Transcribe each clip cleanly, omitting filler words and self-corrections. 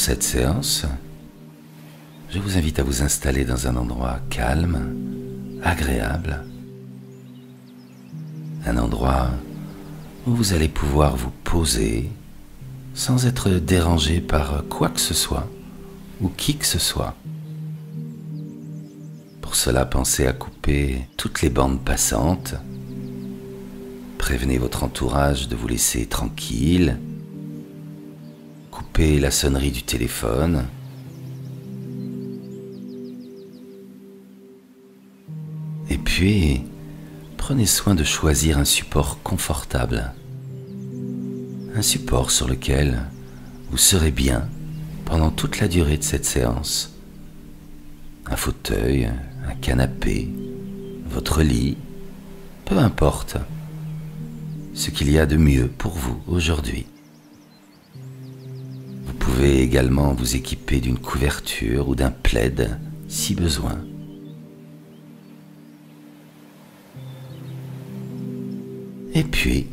cette séance, je vous invite à vous installer dans un endroit calme, agréable, un endroit où vous allez pouvoir vous poser sans être dérangé par quoi que ce soit ou qui que ce soit. Pour cela, pensez à couper toutes les bandes passantes. Prévenez votre entourage de vous laisser tranquille. Coupez la sonnerie du téléphone. Et puis, prenez soin de choisir un support confortable. Un support sur lequel vous serez bien pendant toute la durée de cette séance. Un fauteuil, un canapé, votre lit, peu importe ce qu'il y a de mieux pour vous aujourd'hui. Vous pouvez également vous équiper d'une couverture ou d'un plaid si besoin. Et puis,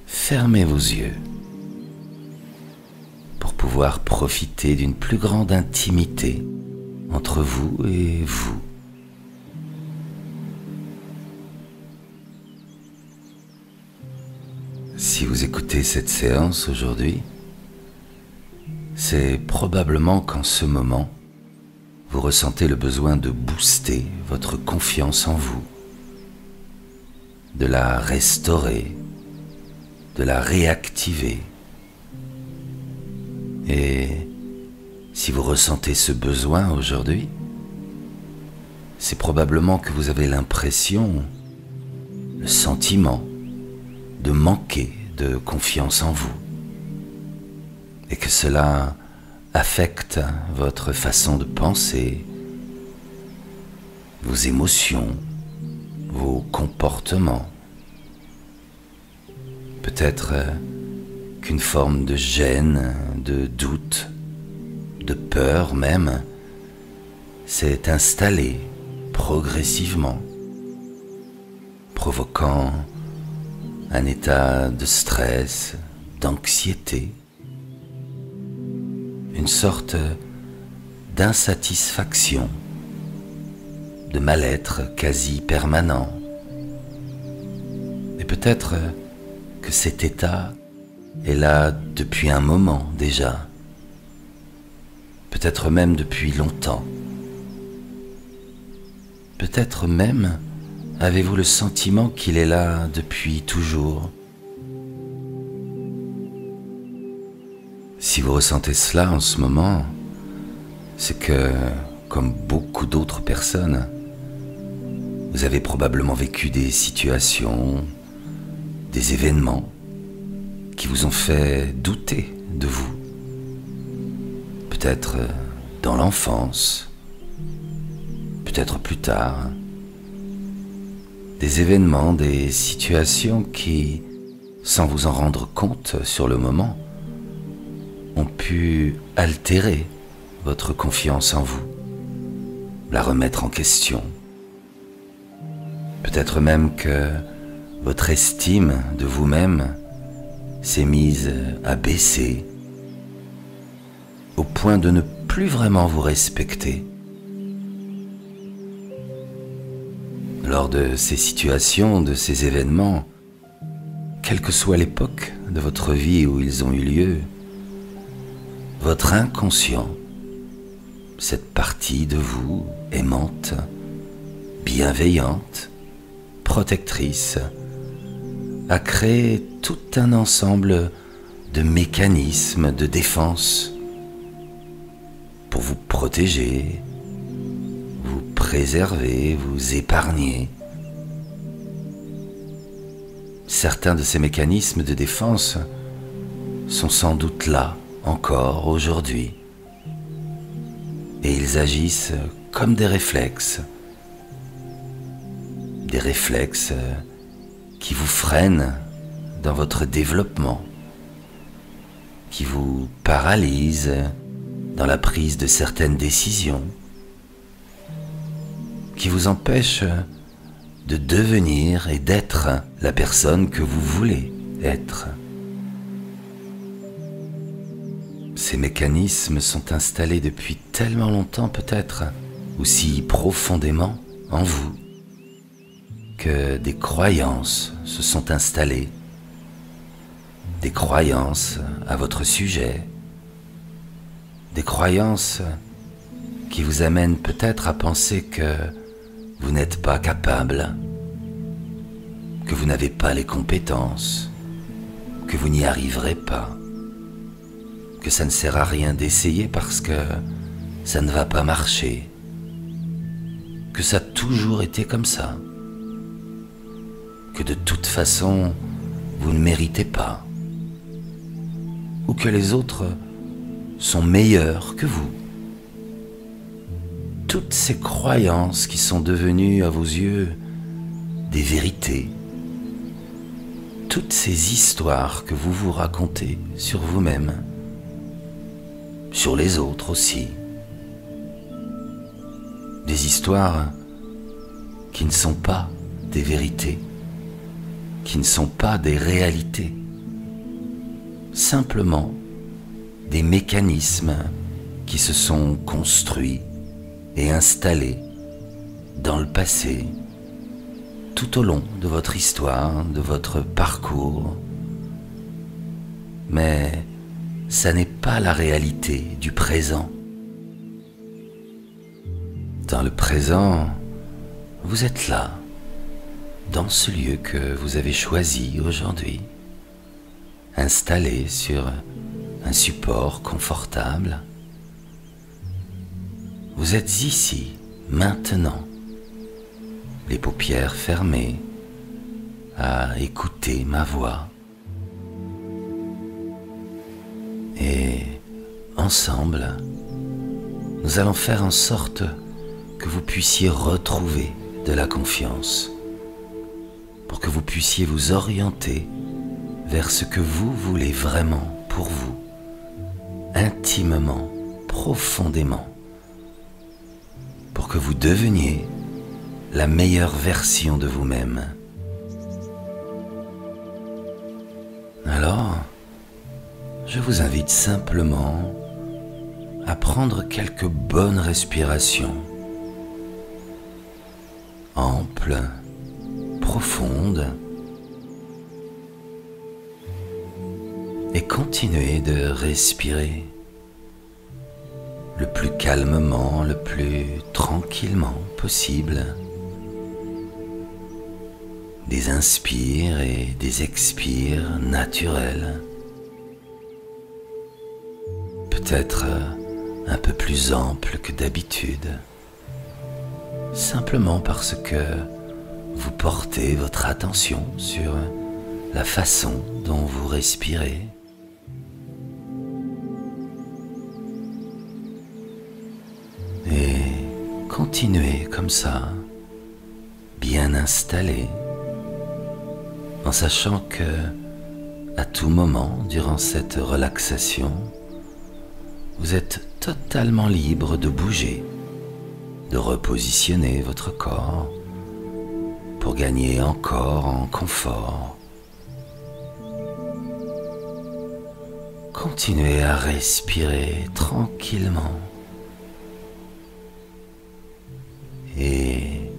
fermez vos yeux pour pouvoir profiter d'une plus grande intimité entre vous et vous. Si vous écoutez cette séance aujourd'hui, c'est probablement qu'en ce moment, vous ressentez le besoin de booster votre confiance en vous, de la restaurer, de la réactiver. Et si vous ressentez ce besoin aujourd'hui, c'est probablement que vous avez l'impression, le sentiment de manquer de confiance en vous et que cela affecte votre façon de penser, vos émotions, vos comportements. Peut-être qu'une forme de gêne, de doute, de peur même, s'est installée progressivement, provoquant un état de stress, d'anxiété, une sorte d'insatisfaction, de mal-être quasi permanent. Et peut-être que cet état est là depuis un moment déjà, peut-être même depuis longtemps. Peut-être même avez-vous le sentiment qu'il est là depuis toujours. Si vous ressentez cela en ce moment, c'est que, comme beaucoup d'autres personnes, vous avez probablement vécu des situations, des événements qui vous ont fait douter de vous. Peut-être dans l'enfance, peut-être plus tard. Des événements, des situations qui, sans vous en rendre compte sur le moment, ont pu altérer votre confiance en vous, la remettre en question. Peut-être même que votre estime de vous-même s'est mise à baisser au point de ne plus vraiment vous respecter. Lors de ces situations, de ces événements, quelle que soit l'époque de votre vie où ils ont eu lieu, votre inconscient, cette partie de vous aimante, bienveillante, protectrice, a créé tout un ensemble de mécanismes de défense pour vous protéger, vous préserver, vous épargner. Certains de ces mécanismes de défense sont sans doute là encore aujourd'hui et ils agissent comme des réflexes qui vous freinent dans votre développement, qui vous paralysent dans la prise de certaines décisions, qui vous empêchent de devenir et d'être la personne que vous voulez être. Ces mécanismes sont installés depuis tellement longtemps peut-être, ou si profondément en vous, que des croyances se sont installées, des croyances à votre sujet, des croyances qui vous amènent peut-être à penser que vous n'êtes pas capable, que vous n'avez pas les compétences, que vous n'y arriverez pas, que ça ne sert à rien d'essayer parce que ça ne va pas marcher, que ça a toujours été comme ça, que de toute façon vous ne méritez pas, ou que les autres sont meilleurs que vous. Toutes ces croyances qui sont devenues à vos yeux des vérités, toutes ces histoires que vous vous racontez sur vous-même, sur les autres aussi, des histoires qui ne sont pas des vérités, qui ne sont pas des réalités, simplement des mécanismes qui se sont construits et installés dans le passé, tout au long de votre histoire, de votre parcours. Mais ça n'est pas la réalité du présent. Dans le présent, vous êtes là, dans ce lieu que vous avez choisi aujourd'hui, installé sur un support confortable. Vous êtes ici, maintenant, les paupières fermées, à écouter ma voix. Et ensemble, nous allons faire en sorte que vous puissiez retrouver de la confiance, pour que vous puissiez vous orienter vers ce que vous voulez vraiment pour vous, intimement, profondément, pour que vous deveniez la meilleure version de vous-même. Alors, je vous invite simplement à prendre quelques bonnes respirations, amples, profondes, et continuez de respirer le plus calmement, le plus tranquillement possible. Des inspires et des expires naturels. Peut-être un peu plus ample que d'habitude, simplement parce que vous portez votre attention sur la façon dont vous respirez. Et continuez comme ça, bien installé, en sachant que, à tout moment durant cette relaxation, vous êtes totalement libre de bouger, de repositionner votre corps pour gagner encore en confort. Continuez à respirer tranquillement et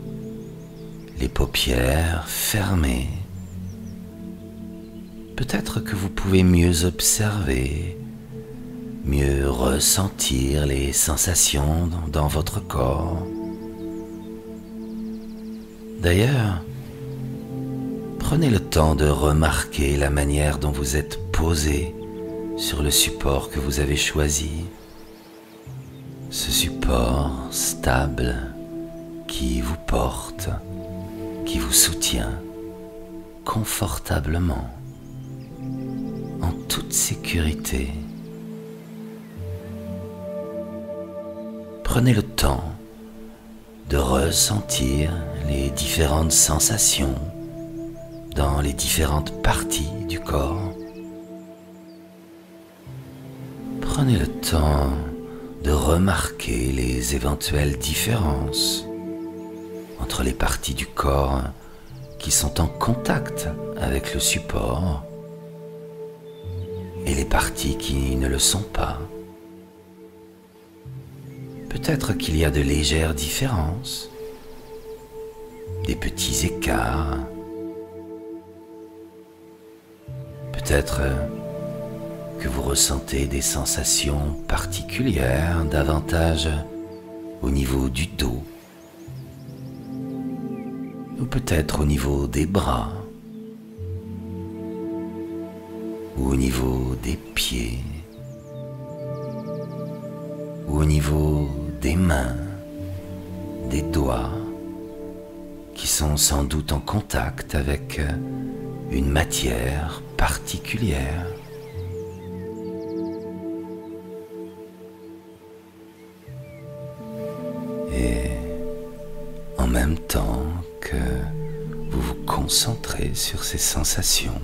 les paupières fermées. Peut-être que vous pouvez mieux observer, mieux ressentir les sensations dans votre corps. D'ailleurs, prenez le temps de remarquer la manière dont vous êtes posé sur le support que vous avez choisi. Ce support stable qui vous porte, qui vous soutient confortablement, en toute sécurité. Prenez le temps de ressentir les différentes sensations dans les différentes parties du corps. Prenez le temps de remarquer les éventuelles différences entre les parties du corps qui sont en contact avec le support et les parties qui ne le sont pas. Peut-être qu'il y a de légères différences, des petits écarts. Peut-être que vous ressentez des sensations particulières davantage au niveau du dos, ou peut-être au niveau des bras, ou au niveau des pieds, ou au niveau des mains, des doigts, qui sont sans doute en contact avec une matière particulière. Et en même temps que vous vous concentrez sur ces sensations,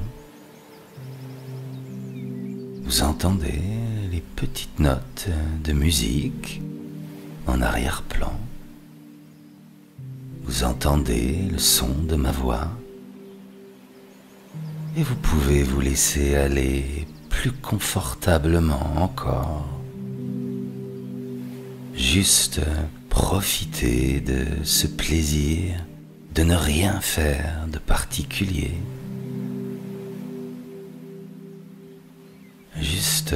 vous entendez les petites notes de musique en arrière-plan. Vous entendez le son de ma voix et vous pouvez vous laisser aller plus confortablement encore. Juste profiter de ce plaisir de ne rien faire de particulier. Juste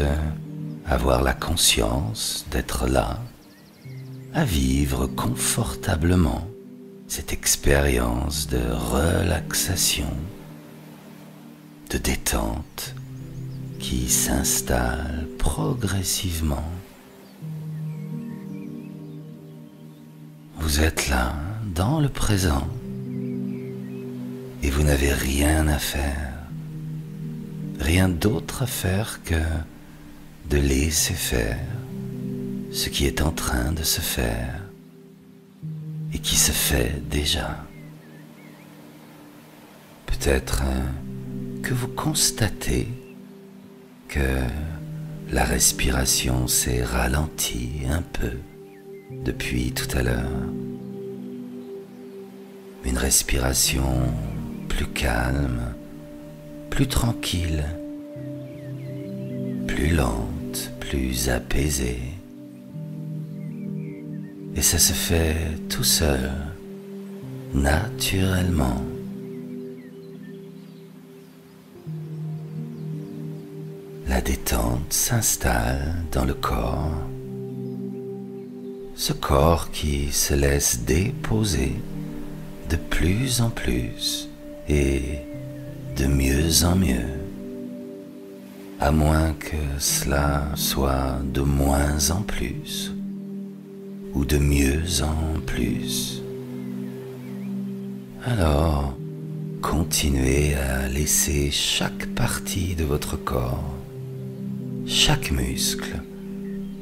avoir la conscience d'être là, à vivre confortablement cette expérience de relaxation, de détente qui s'installe progressivement. Vous êtes là, dans le présent, et vous n'avez rien à faire, rien d'autre à faire que de laisser faire ce qui est en train de se faire et qui se fait déjà. Peut-être que vous constatez que la respiration s'est ralentie un peu depuis tout à l'heure. Une respiration plus calme, plus tranquille, plus lente, plus apaisée. Et ça se fait tout seul, naturellement. La détente s'installe dans le corps. Ce corps qui se laisse déposer de plus en plus et de mieux en mieux, à moins que cela soit de moins en plus ou de mieux en plus. Alors, continuez à laisser chaque partie de votre corps, chaque muscle,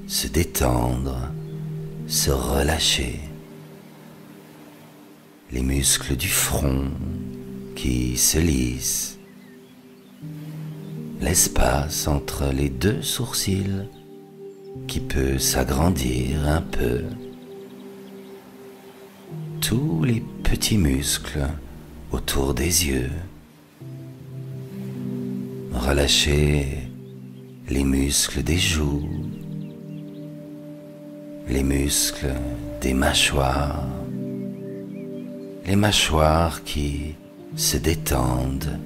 se détendre, se relâcher. Les muscles du front qui se lissent, l'espace entre les deux sourcils qui peut s'agrandir un peu, tous les petits muscles autour des yeux. Relâchez les muscles des joues, les muscles des mâchoires, les mâchoires qui se détendent,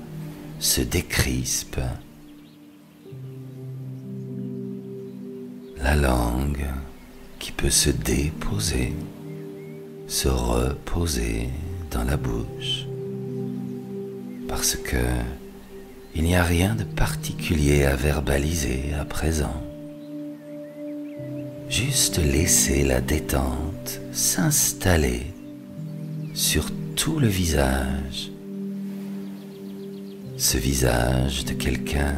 se décrispent, la langue qui peut se déposer, se reposer dans la bouche, parce que il n'y a rien de particulier à verbaliser à présent. Juste laisser la détente s'installer sur tout le visage, ce visage de quelqu'un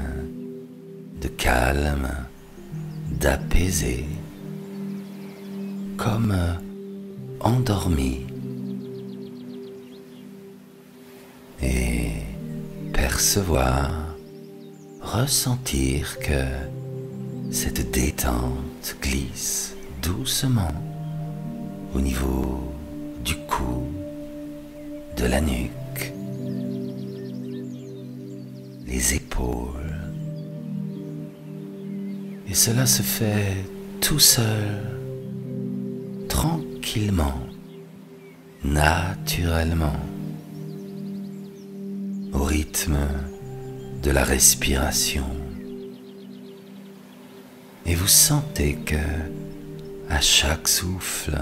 de calme, d'apaisé, comme endormi, et percevoir, ressentir que cette détente glisse doucement au niveau du cou, de la nuque, les épaules, Et cela se fait tout seul, tranquillement, naturellement, au rythme de la respiration. Et vous sentez que, à chaque souffle,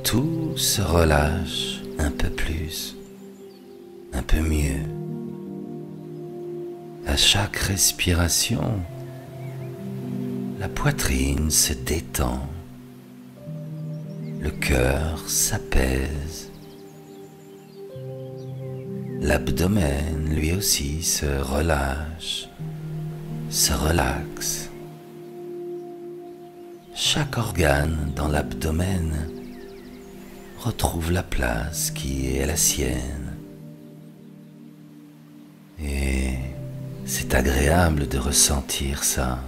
tout se relâche un peu plus, un peu mieux. À chaque respiration, la poitrine se détend, le cœur s'apaise, l'abdomen lui aussi se relâche, se relaxe. Chaque organe dans l'abdomen retrouve la place qui est la sienne. Et c'est agréable de ressentir ça,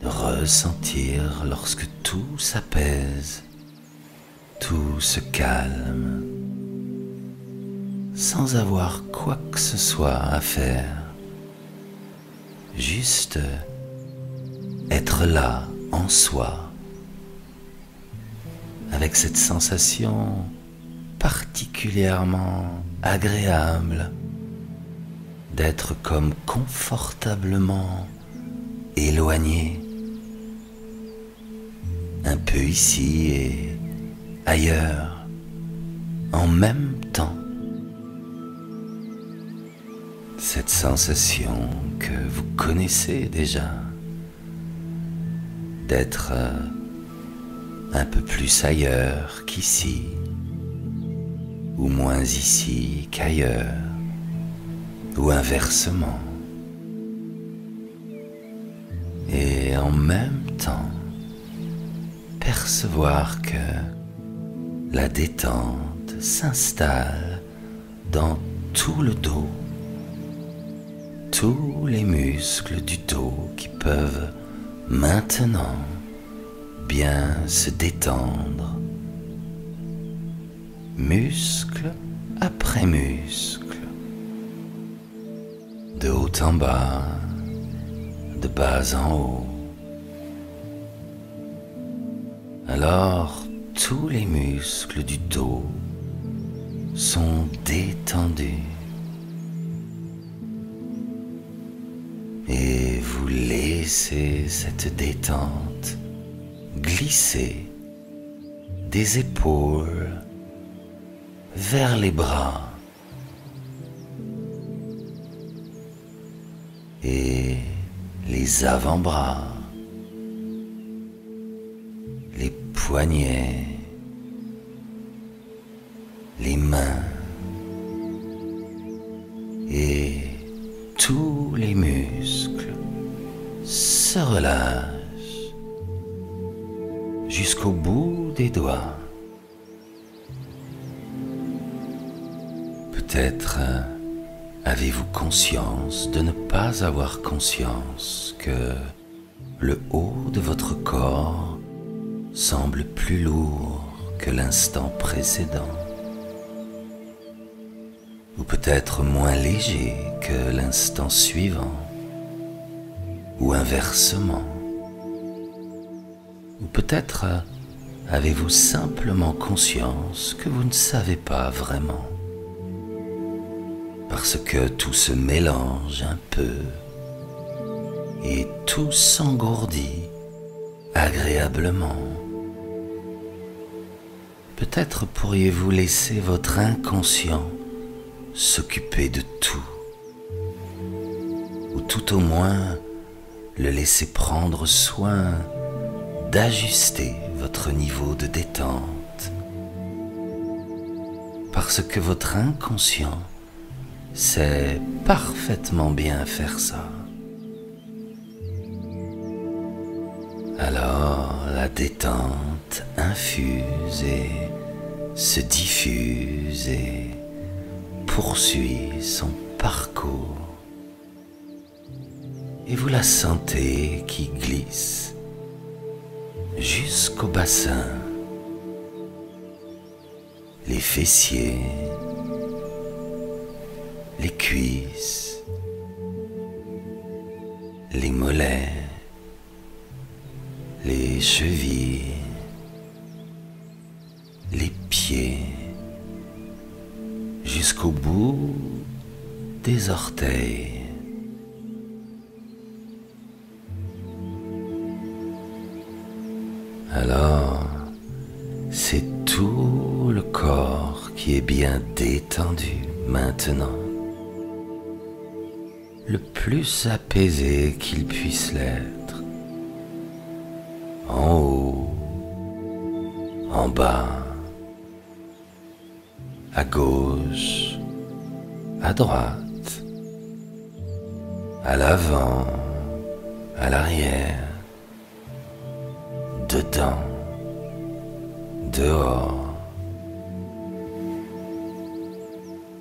de ressentir lorsque tout s'apaise, tout se calme, sans avoir quoi que ce soit à faire, juste être là en soi, avec cette sensation particulièrement agréable d'être comme confortablement éloigné, un peu ici et ailleurs, en même temps. Cette sensation que vous connaissez déjà, d'être un peu plus ailleurs qu'ici, ou moins ici qu'ailleurs, ou inversement. Et en même temps, percevoir que la détente s'installe dans tout le dos, tous les muscles du dos qui peuvent maintenant bien se détendre, muscle après muscle, de haut en bas, de bas en haut. Alors tous les muscles du dos sont détendus et vous laissez cette détente glisser des épaules vers les bras et les avant-bras, les poignets, les mains et tous les muscles se relâchent jusqu'au bout des doigts. Peut-être avez-vous conscience de ne pas avoir conscience que le haut de votre corps semble plus lourd que l'instant précédent, ou peut-être moins léger que l'instant suivant, ou inversement. Ou peut-être avez-vous simplement conscience que vous ne savez pas vraiment, parce que tout se mélange un peu et tout s'engourdit agréablement. Peut-être pourriez-vous laisser votre inconscient s'occuper de tout, ou tout au moins le laisser prendre soin d'ajuster votre niveau de détente, parce que votre inconscient sait parfaitement bien faire ça. Alors la détente infuse et se diffuse et poursuit son parcours. Et vous la sentez qui glisse jusqu'au bassin, les fessiers, les cuisses, les mollets, les chevilles, les pieds, jusqu'au bout des orteils. Alors, c'est tout le corps qui est bien détendu maintenant, le plus apaisé qu'il puisse l'être, en haut, en bas, à gauche, à droite, à l'avant, à l'arrière, dedans, dehors.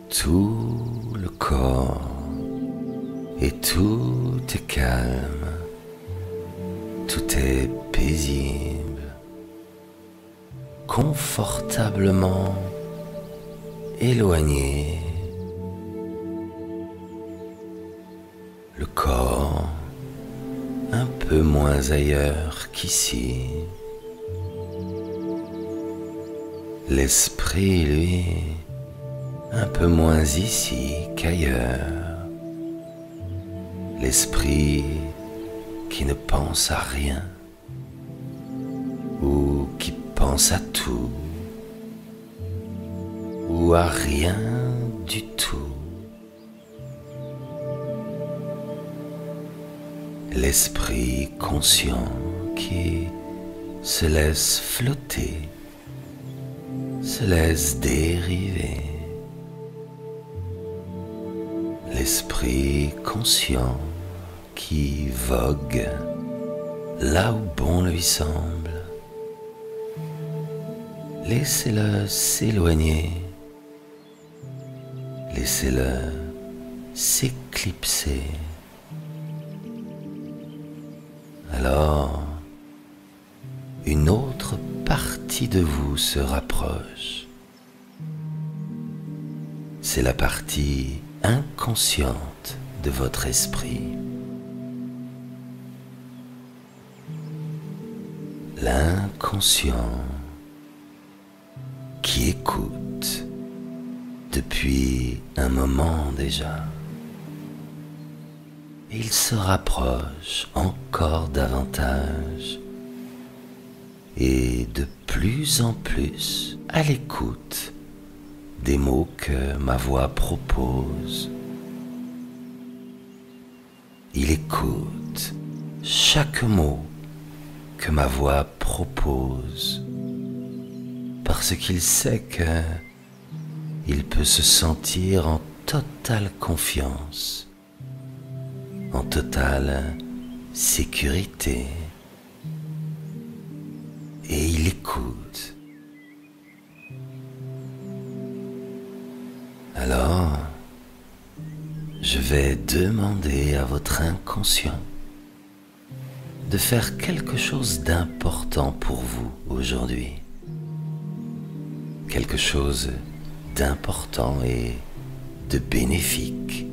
Tout le corps et tout est calme, tout est paisible, confortablement éloigné. Le corps un peu moins ailleurs qu'ici. L'esprit, lui, un peu moins ici qu'ailleurs. L'esprit qui ne pense à rien ou qui pense à tout ou à rien du tout. L'esprit conscient qui se laisse flotter, se laisse dériver. L'esprit conscient qui vogue là où bon lui semble. Laissez-le s'éloigner, laissez-le s'éclipser. Alors, une autre partie de vous se rapproche. C'est la partie inconsciente de votre esprit. L'inconscient qui écoute depuis un moment déjà. Il se rapproche encore davantage et de plus en plus à l'écoute des mots que ma voix propose. Il écoute chaque mot que ma voix propose parce qu'il sait que il peut se sentir en totale confiance, en totale sécurité, et il écoute. Alors, je vais demander à votre inconscient de faire quelque chose d'important pour vous aujourd'hui. Quelque chose d'important et de bénéfique.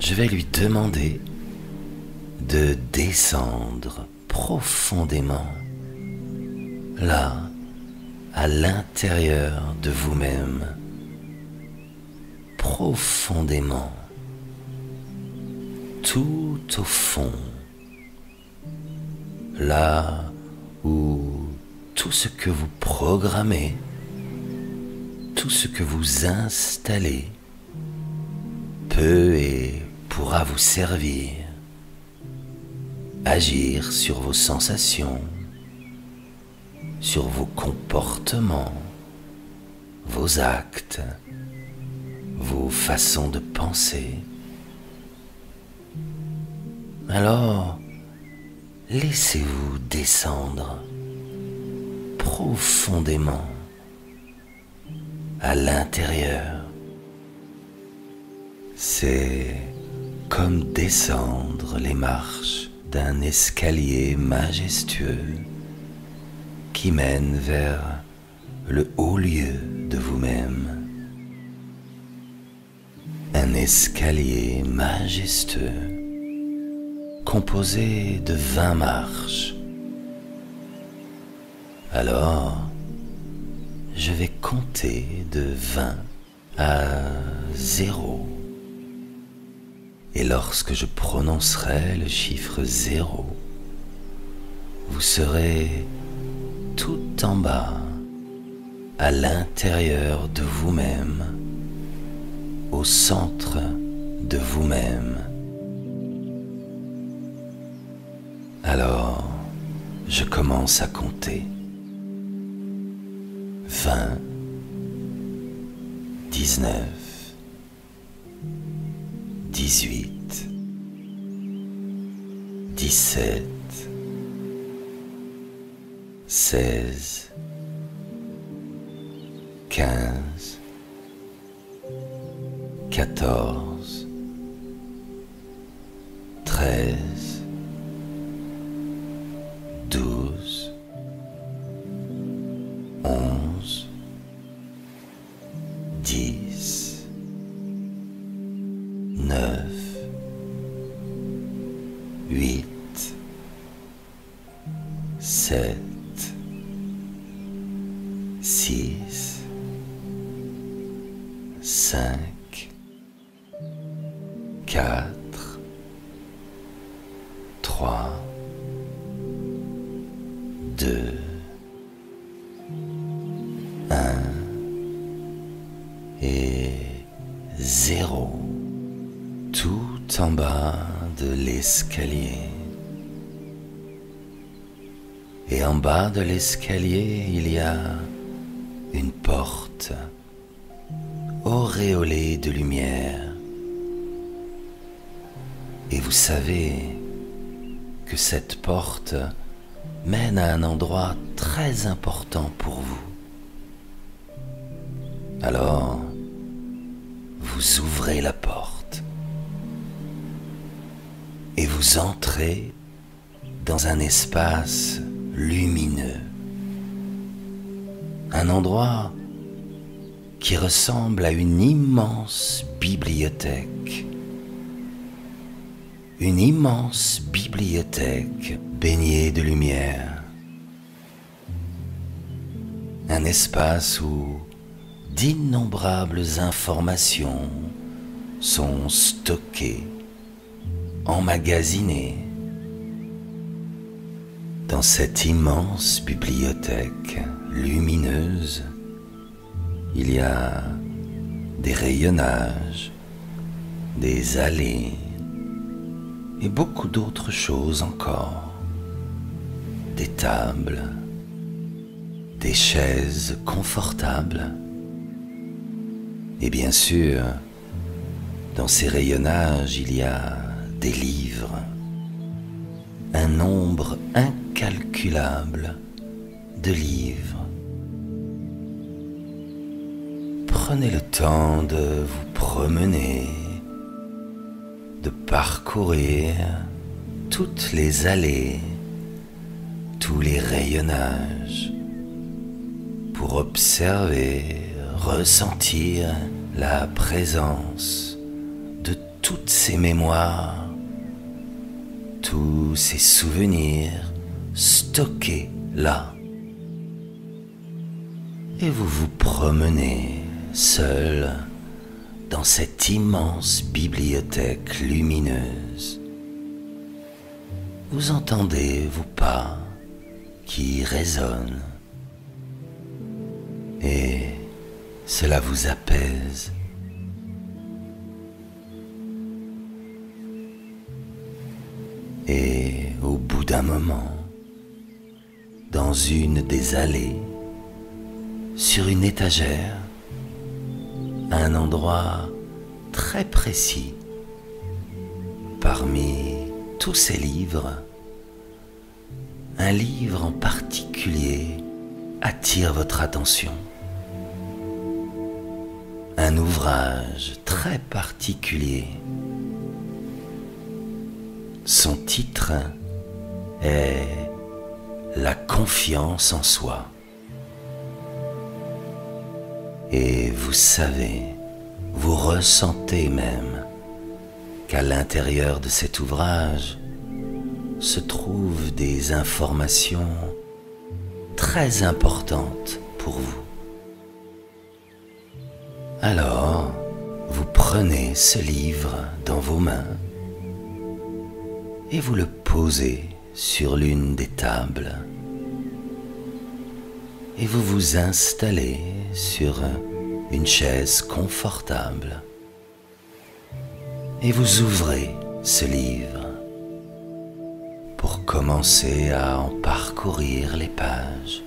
Je vais lui demander de descendre profondément, là, à l'intérieur de vous-même, profondément, tout au fond, là où tout ce que vous programmez, tout ce que vous installez peut et pourra vous servir, agir sur vos sensations, sur vos comportements, vos actes, vos façons de penser. Alors, laissez-vous descendre profondément à l'intérieur. C'est comme descendre les marches d'un escalier majestueux qui mène vers le haut lieu de vous-même. Un escalier majestueux composé de 20 marches. Alors, je vais compter de 20 à 0. Et lorsque je prononcerai le chiffre 0, vous serez tout en bas, à l'intérieur de vous-même, au centre de vous-même. Alors, je commence à compter. 20, 19, 18, 17, 16, 15, 14, 13, 12, 11, 10, 9, 8, 7, 6, 5, 4, 3, 2, 1 et 0, tout en bas de l'escalier. Et en bas de l'escalier, il y a une porte auréolée de lumière. Et vous savez que cette porte mène à un endroit très important pour vous. Alors, vous ouvrez la porte et vous entrez dans un espace lumineux, un endroit qui ressemble à une immense bibliothèque, baignée de lumière, un espace où d'innombrables informations sont stockées, emmagasinées. Dans cette immense bibliothèque lumineuse, il y a des rayonnages, des allées et beaucoup d'autres choses encore. Des tables, des chaises confortables. Et bien sûr, dans ces rayonnages, il y a des livres, un nombre incalculable de livres. Prenez le temps de vous promener, de parcourir toutes les allées, tous les rayonnages, pour observer, ressentir la présence de toutes ces mémoires, tous ces souvenirs stockés là. Et vous vous promenez seul dans cette immense bibliothèque lumineuse. Vous entendez vos pas qui résonnent et cela vous apaise. Et au bout d'un moment, dans une des allées, sur une étagère, à un endroit très précis, parmi tous ces livres, un livre en particulier attire votre attention. Un ouvrage très particulier. Son titre est La confiance en soi. Et vous savez, vous ressentez même qu'à l'intérieur de cet ouvrage, se trouvent des informations très importantes pour vous. Alors, vous prenez ce livre dans vos mains et vous le posez sur l'une des tables et vous vous installez sur une chaise confortable et vous ouvrez ce livre pour commencer à en parcourir les pages.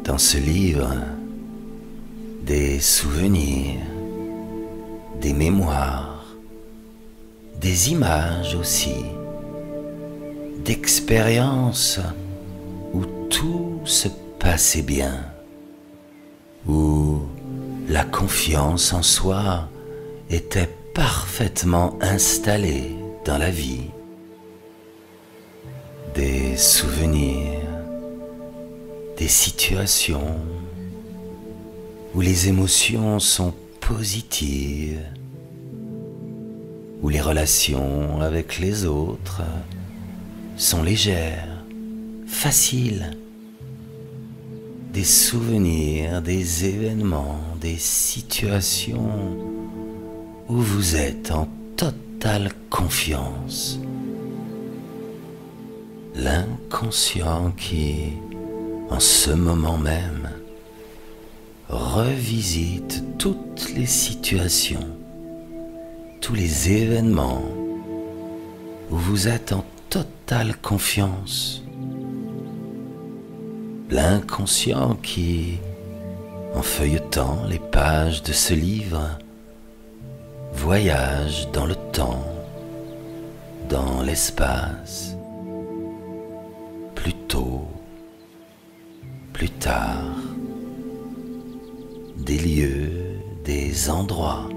Dans ce livre, des souvenirs, des mémoires, des images aussi, d'expériences où tout se passait bien, où la confiance en soi était parfaitement installée dans la vie. Des souvenirs, des situations où les émotions sont positives, où les relations avec les autres sont légères, faciles. Des souvenirs, des événements, des situations où vous êtes en totale confiance. L'inconscient qui, en ce moment même, revisite toutes les situations, tous les événements où vous êtes en totale confiance. L'inconscient qui, en feuilletant les pages de ce livre, voyage dans le temps, dans l'espace, plus tôt, plus tard, des lieux, des endroits.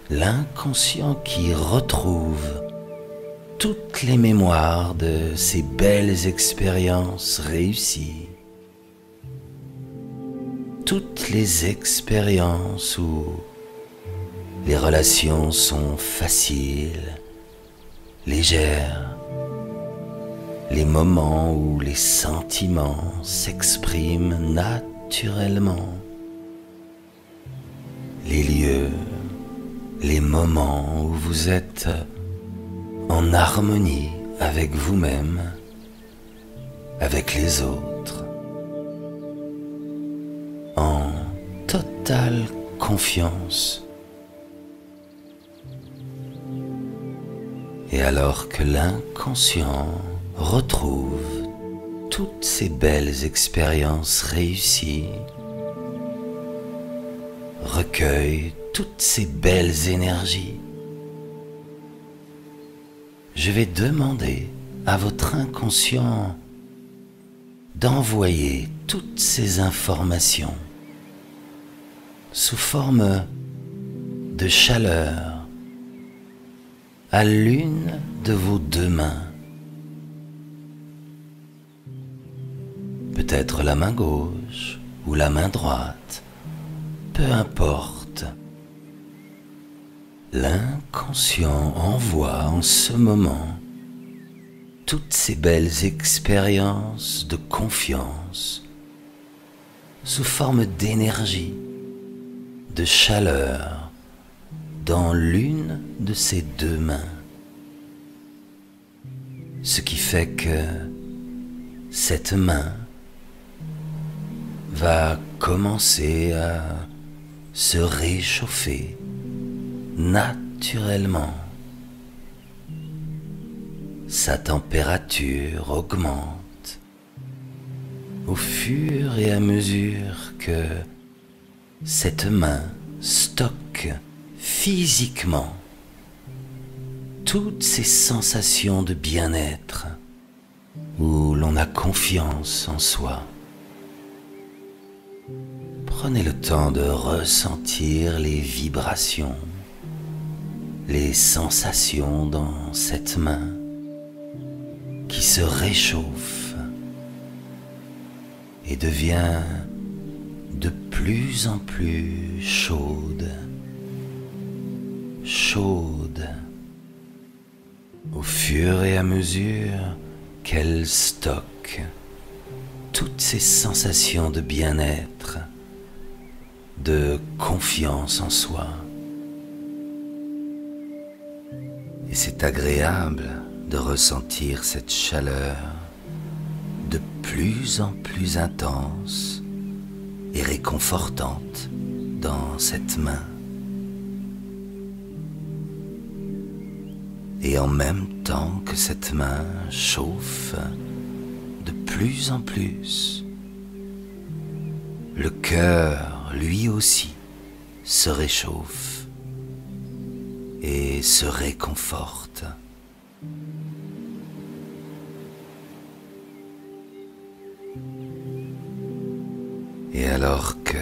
L'inconscient qui retrouve toutes les mémoires de ces belles expériences réussies, toutes les expériences où les relations sont faciles, légères, les moments où les sentiments s'expriment naturellement, les lieux, les moments où vous êtes en harmonie avec vous-même, avec les autres, en totale confiance. Et alors que l'inconscient retrouve toutes ces belles expériences réussies, recueille toutes ces belles énergies, je vais demander à votre inconscient d'envoyer toutes ces informations sous forme de chaleur à l'une de vos deux mains. Peut-être la main gauche ou la main droite, peu importe. L'inconscient envoie en ce moment toutes ces belles expériences de confiance sous forme d'énergie, de chaleur dans l'une de ces deux mains. Ce qui fait que cette main va commencer à se réchauffer naturellement. Sa température augmente au fur et à mesure que cette main stocke physiquement toutes ces sensations de bien-être où l'on a confiance en soi. Prenez le temps de ressentir les vibrations, les sensations dans cette main qui se réchauffe et devient de plus en plus chaude, chaude. Au fur et à mesure qu'elle stocke toutes ces sensations de bien-être, de confiance en soi. Et c'est agréable de ressentir cette chaleur de plus en plus intense et réconfortante dans cette main. Et en même temps que cette main chauffe de plus en plus, le cœur, lui aussi, se réchauffe et se réconforte. Et alors que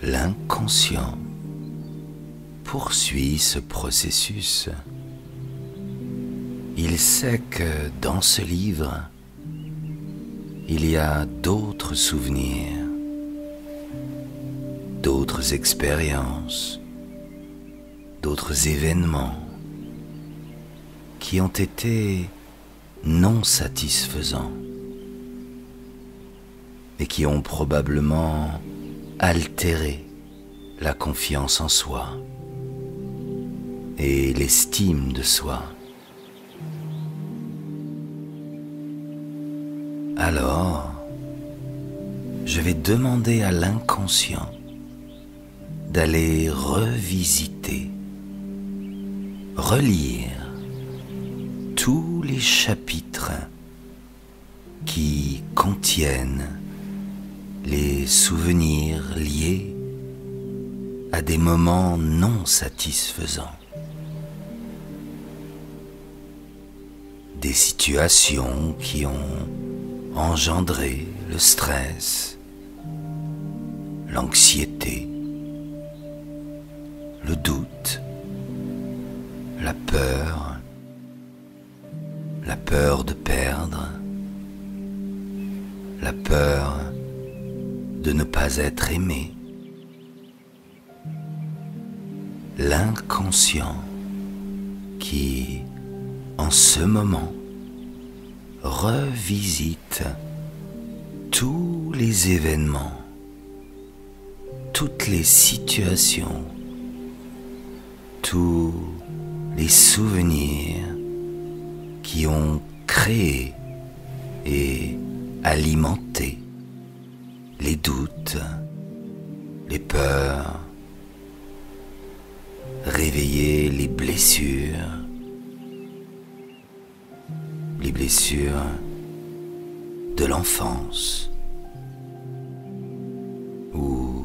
l'inconscient poursuit ce processus, il sait que dans ce livre, il y a d'autres souvenirs, d'autres expériences, d'autres événements qui ont été non satisfaisants et qui ont probablement altéré la confiance en soi et l'estime de soi. Alors, je vais demander à l'inconscient d'aller revisiter, relire tous les chapitres qui contiennent les souvenirs liés à des moments non satisfaisants, des situations qui ont engendré le stress, l'anxiété, le doute, la peur de perdre, la peur de ne pas être aimé. L'inconscient qui, en ce moment, revisite tous les événements, toutes les situations, tous les souvenirs qui ont créé et alimenté les doutes, les peurs, réveillé les blessures de l'enfance ou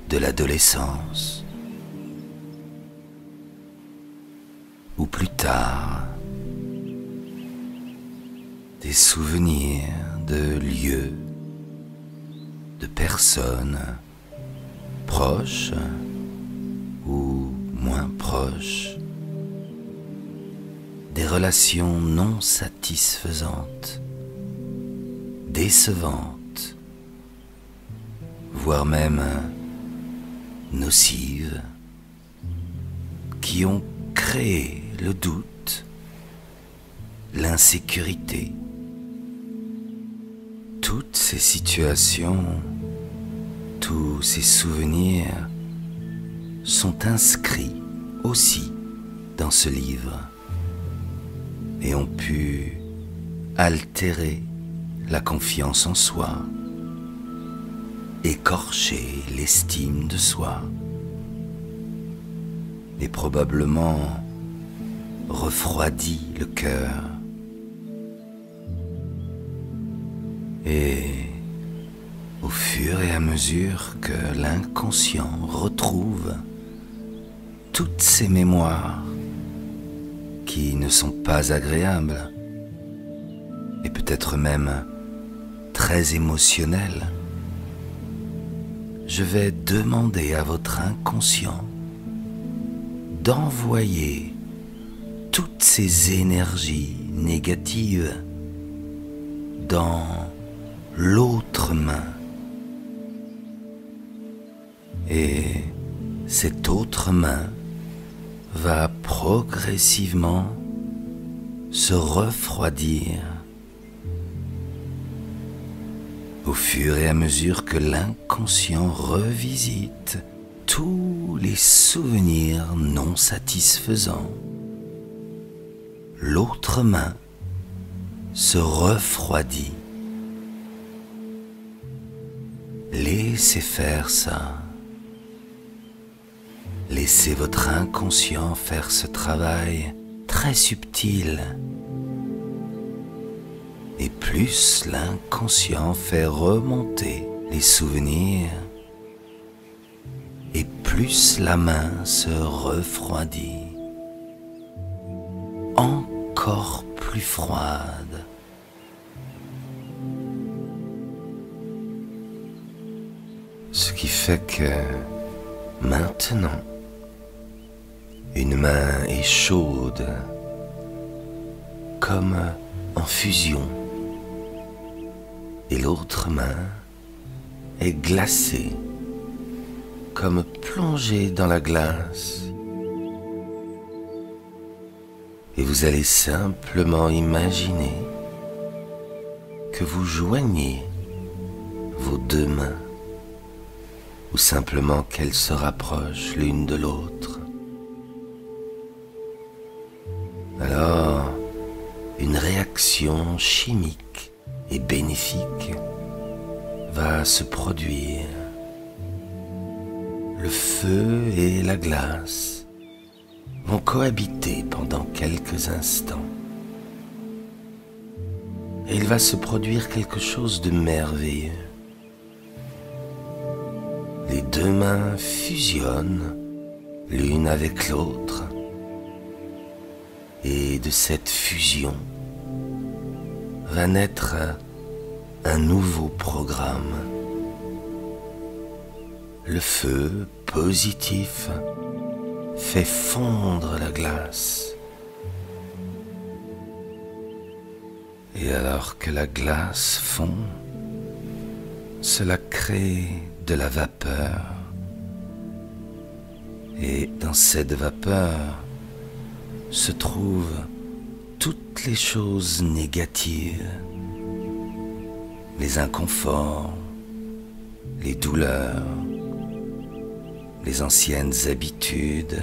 de l'adolescence, ou plus tard, des souvenirs de lieux, de personnes proches ou moins proches, des relations non satisfaisantes, décevantes, voire même nocives, qui ont créé le doute, l'insécurité. Toutes ces situations, tous ces souvenirs sont inscrits aussi dans ce livre et ont pu altérer la confiance en soi, écorcher l'estime de soi et probablement refroidi le cœur. Et au fur et à mesure que l'inconscient retrouve toutes ces mémoires qui ne sont pas agréables et peut-être même très émotionnelles, je vais demander à votre inconscient d'envoyer toutes ces énergies négatives dans l'autre main. Et cette autre main va progressivement se refroidir au fur et à mesure que l'inconscient revisite tous les souvenirs non satisfaisants. L'autre main se refroidit. Laissez faire ça. Laissez votre inconscient faire ce travail très subtil. Et plus l'inconscient fait remonter les souvenirs, et plus la main se refroidit, encore plus froide. Ce qui fait que maintenant, une main est chaude, comme en fusion, et l'autre main est glacée, comme plongée dans la glace. Et vous allez simplement imaginer que vous joignez vos deux mains, ou simplement qu'elles se rapprochent l'une de l'autre. Alors, une réaction chimique et bénéfique va se produire. Le feu et la glace vont cohabiter pendant quelques instants. Et il va se produire quelque chose de merveilleux. Les deux mains fusionnent l'une avec l'autre. Et de cette fusion va naître un nouveau programme. Le feu positif fait fondre la glace. Et alors que la glace fond, cela crée de la vapeur. Et dans cette vapeur se trouvent toutes les choses négatives, les inconforts, les douleurs, les anciennes habitudes,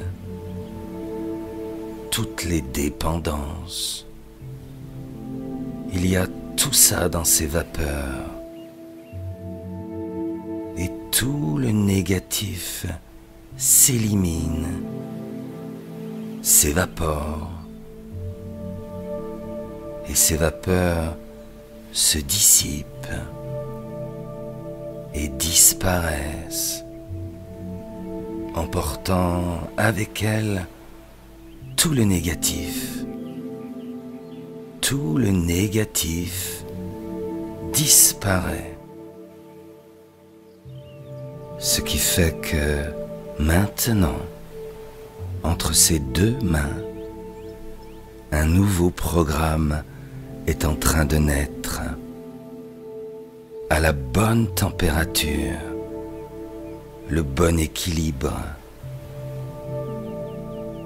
toutes les dépendances. Il y a tout ça dans ces vapeurs. Et tout le négatif s'élimine, s'évapore. Et ces vapeurs se dissipent et disparaissent, emportant avec elles tout le négatif. Tout le négatif disparaît. Ce qui fait que maintenant, entre ces deux mains, un nouveau programme est en train de naître à la bonne température, le bon équilibre.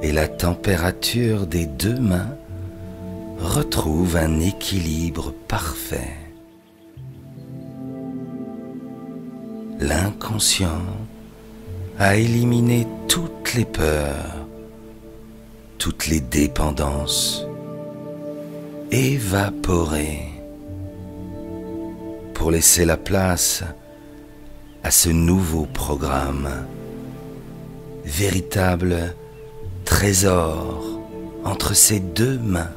Et la température des deux mains retrouve un équilibre parfait. L'inconscient a éliminé toutes les peurs, toutes les dépendances, évaporé pour laisser la place à ce nouveau programme, véritable trésor entre ces deux mains.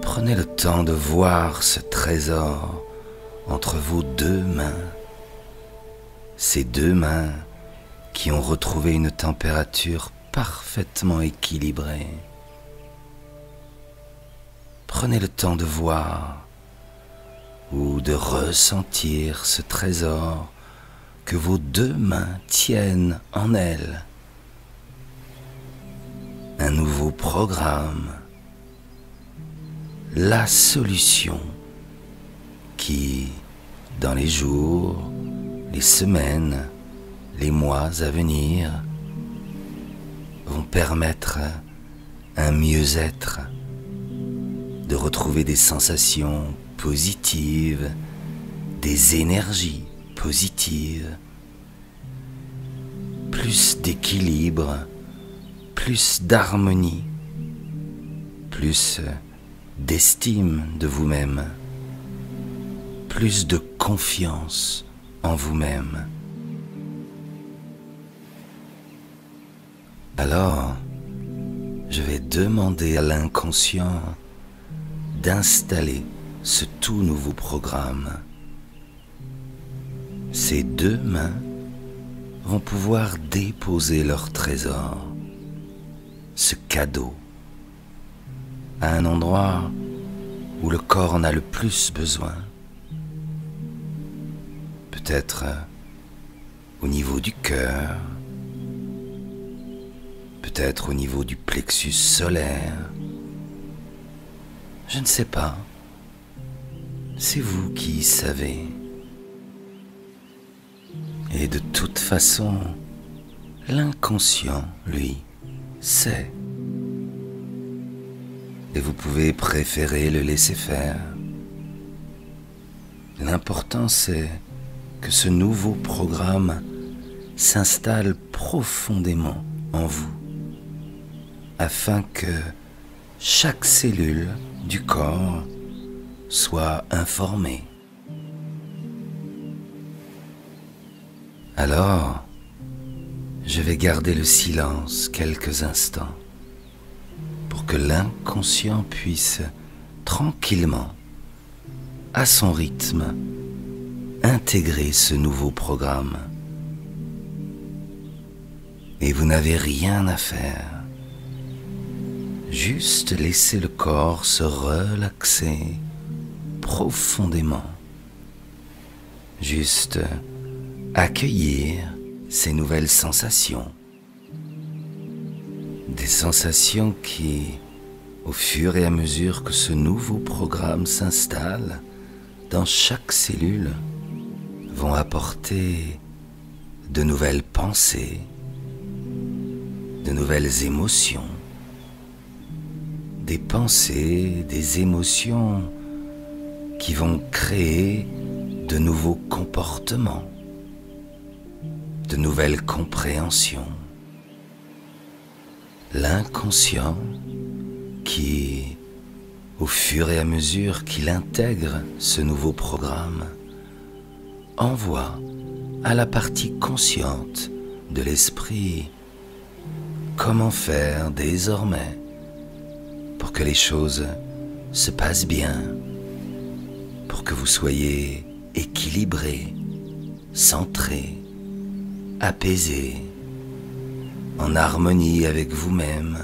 Prenez le temps de voir ce trésor entre vos deux mains, ces deux mains qui ont retrouvé une température parfaitement équilibrée. Prenez le temps de voir ou de ressentir ce trésor que vos deux mains tiennent en elles. Un nouveau programme, la solution qui, dans les jours, les semaines, les mois à venir vont permettre un mieux-être, de retrouver des sensations positives, des énergies positives, plus d'équilibre, plus d'harmonie, plus d'estime de vous-même, plus de confiance en vous-même. Alors, je vais demander à l'inconscient d'installer ce tout nouveau programme. Ces deux mains vont pouvoir déposer leur trésor, ce cadeau, à un endroit où le corps en a le plus besoin. Peut-être au niveau du cœur, peut-être au niveau du plexus solaire. Je ne sais pas. C'est vous qui savez. Et de toute façon, l'inconscient, lui, sait. Et vous pouvez préférer le laisser faire. L'important, c'est que ce nouveau programme s'installe profondément en vous, afin que chaque cellule du corps soit informée. Alors, je vais garder le silence quelques instants pour que l'inconscient puisse tranquillement, à son rythme, intégrer ce nouveau programme. Et vous n'avez rien à faire. Juste laisser le corps se relaxer profondément. Juste accueillir ces nouvelles sensations. Des sensations qui, au fur et à mesure que ce nouveau programme s'installe dans chaque cellule, vont apporter de nouvelles pensées, de nouvelles émotions, des pensées, des émotions qui vont créer de nouveaux comportements, de nouvelles compréhensions. L'inconscient qui, au fur et à mesure qu'il intègre ce nouveau programme, envoie à la partie consciente de l'esprit comment faire désormais pour que les choses se passent bien, pour que vous soyez équilibré, centré, apaisé, en harmonie avec vous-même,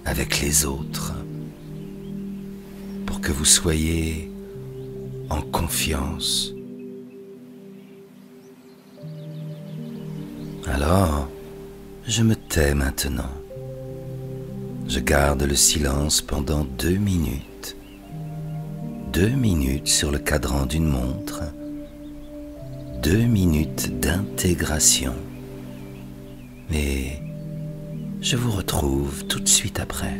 avec les autres, pour que vous soyez en confiance. Alors, je me tais maintenant. Je garde le silence pendant 2 minutes. 2 minutes sur le cadran d'une montre. 2 minutes d'intégration. Et je vous retrouve tout de suite après.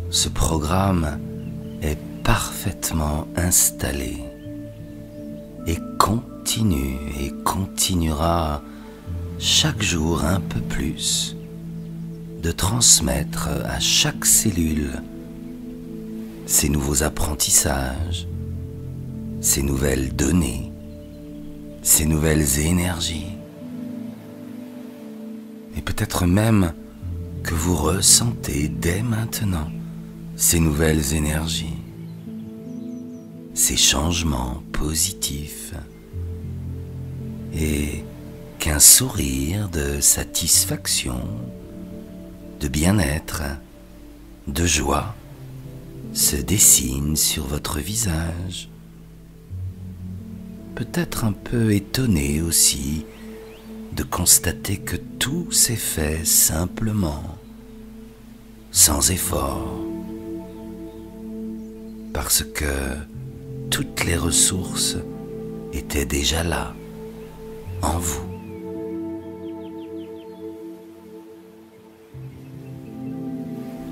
ce programme est parfaitement installé et continue et continuera chaque jour un peu plus de transmettre à chaque cellule ces nouveaux apprentissages, ces nouvelles données, ces nouvelles énergies. Et peut-être même que vous ressentez dès maintenant ces nouvelles énergies, ces changements positifs, et qu'un sourire de satisfaction, de bien-être, de joie se dessine sur votre visage. Peut-être un peu étonné aussi de constater que tout s'est fait simplement, sans effort, parce que toutes les ressources étaient déjà là, en vous.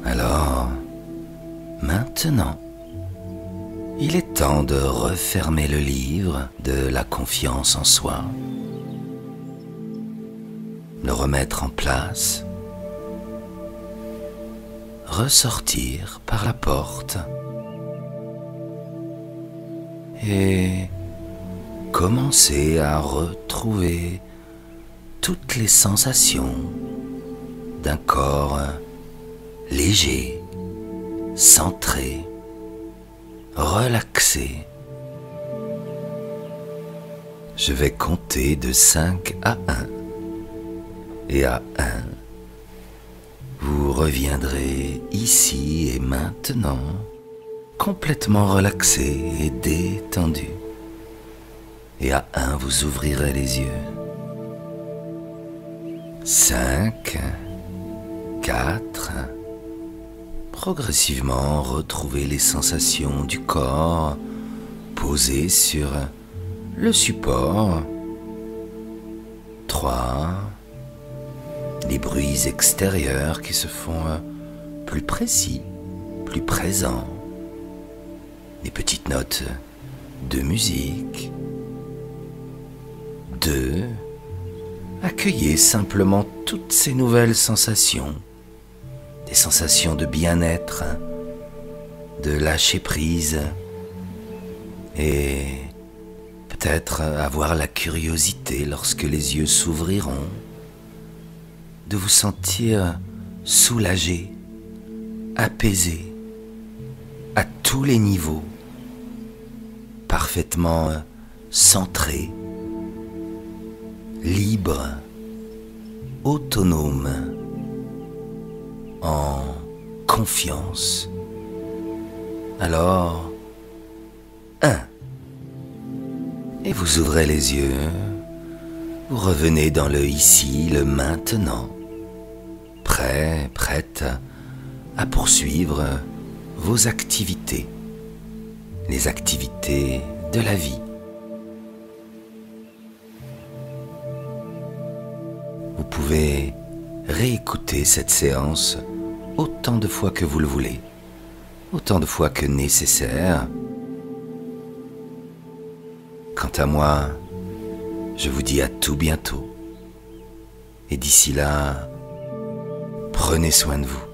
Alors, maintenant, il est temps de refermer le livre de la confiance en soi, le remettre en place, ressortir par la porte et commencer à retrouver toutes les sensations d'un corps léger, centré, relaxé. Je vais compter de 5 à 1. Et à 1, vous reviendrez ici et maintenant, complètement relaxé et détendu. Et à 1, vous ouvrirez les yeux. 5, 4, progressivement retrouvez les sensations du corps posées sur le support. 3, les bruits extérieurs qui se font plus précis, plus présents, les petites notes de musique. 2, accueillez simplement toutes ces nouvelles sensations, des sensations de bien-être, de lâcher prise et peut-être avoir la curiosité lorsque les yeux s'ouvriront de vous sentir soulagé, apaisé, à tous les niveaux, parfaitement centré, libre, autonome, en confiance. Alors, 1. Et vous ouvrez les yeux, vous revenez dans le ici, le maintenant, prêt, prête à poursuivre vos activités, les activités de la vie. Vous pouvez réécouter cette séance autant de fois que vous le voulez, autant de fois que nécessaire. Quant à moi, je vous dis à tout bientôt. Et d'ici là, prenez soin de vous.